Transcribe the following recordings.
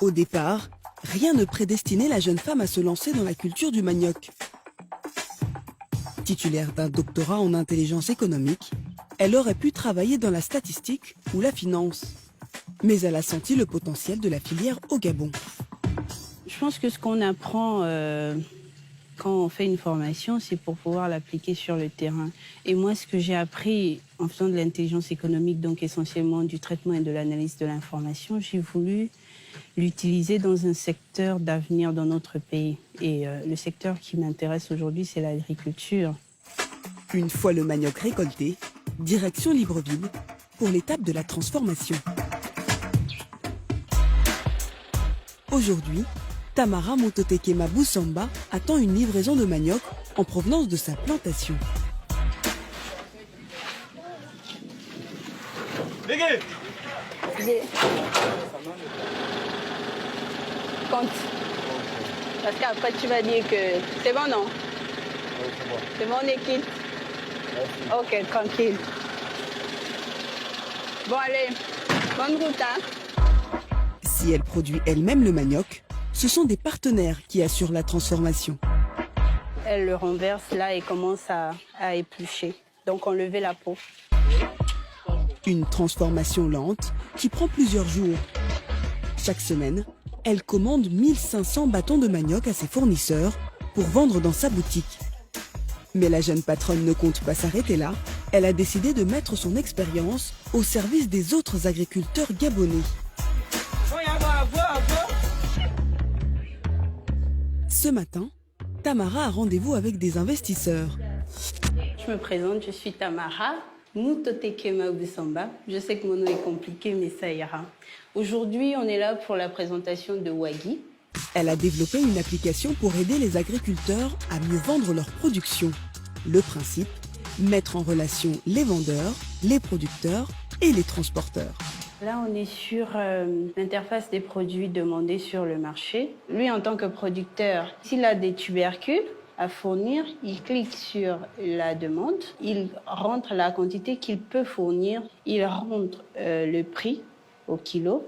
Au départ, rien ne prédestinait la jeune femme à se lancer dans la culture du manioc. Titulaire d'un doctorat en intelligence économique, elle aurait pu travailler dans la statistique ou la finance. Mais elle a senti le potentiel de la filière au Gabon. Je pense que ce qu'on apprend quand on fait une formation, c'est pour pouvoir l'appliquer sur le terrain. Et moi, ce que j'ai appris en faisant de l'intelligence économique, donc essentiellement du traitement et de l'analyse de l'information, j'ai voulu l'utiliser dans un secteur d'avenir dans notre pays. Et le secteur qui m'intéresse aujourd'hui, c'est l'agriculture. Une fois le manioc récolté, direction Libreville pour l'étape de la transformation. Aujourd'hui, Tamara Mototekema Boussamba attend une livraison de manioc en provenance de sa plantation. Compte. Parce qu'après, tu vas dire que c'est bon, non? C'est bon, on est quitte. Ok, tranquille. Bon, allez, bonne route, hein? Si elle produit elle-même le manioc, ce sont des partenaires qui assurent la transformation. Elle le renverse là et commence à éplucher. Donc, on levait la peau. Une transformation lente qui prend plusieurs jours. Chaque semaine, elle commande 1500 bâtons de manioc à ses fournisseurs pour vendre dans sa boutique. Mais la jeune patronne ne compte pas s'arrêter là. Elle a décidé de mettre son expérience au service des autres agriculteurs gabonais. Ce matin, Tamara a rendez-vous avec des investisseurs. Je me présente, je suis Tamara Mototekema Boussamba. Je sais que mon nom est compliqué, mais ça ira. Aujourd'hui, on est là pour la présentation de Waggi. Elle a développé une application pour aider les agriculteurs à mieux vendre leur production. Le principe, mettre en relation les vendeurs, les producteurs et les transporteurs. Là, on est sur l'interface des produits demandés sur le marché. Lui, en tant que producteur, s'il a des tubercules à fournir, il clique sur la demande, il rentre la quantité qu'il peut fournir, il rentre le prix au kilo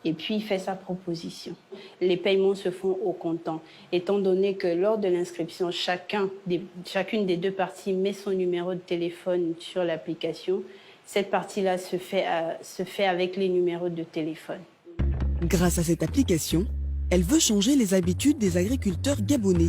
et puis il fait sa proposition. Les paiements se font au comptant, étant donné que lors de l'inscription, chacune des deux parties met son numéro de téléphone sur l'application. Cette partie-là se fait avec les numéros de téléphone. Grâce à cette application, elle veut changer les habitudes des agriculteurs gabonais.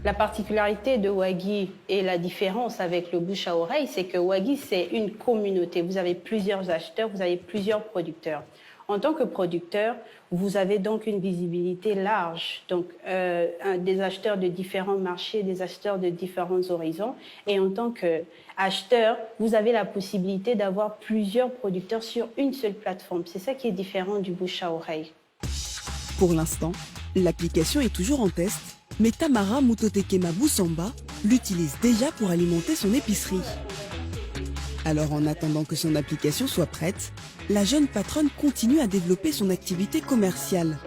La particularité de Waggi et la différence avec le bouche à oreille, c'est que Waggi, c'est une communauté. Vous avez plusieurs acheteurs, vous avez plusieurs producteurs. En tant que producteur, vous avez donc une visibilité large, donc des acheteurs de différents marchés, des acheteurs de différents horizons. Et en tant qu'acheteur, vous avez la possibilité d'avoir plusieurs producteurs sur une seule plateforme. C'est ça qui est différent du bouche à oreille. Pour l'instant, l'application est toujours en test, mais Tamara Mototekema Boussamba l'utilise déjà pour alimenter son épicerie. Alors en attendant que son application soit prête, la jeune patronne continue à développer son activité commerciale.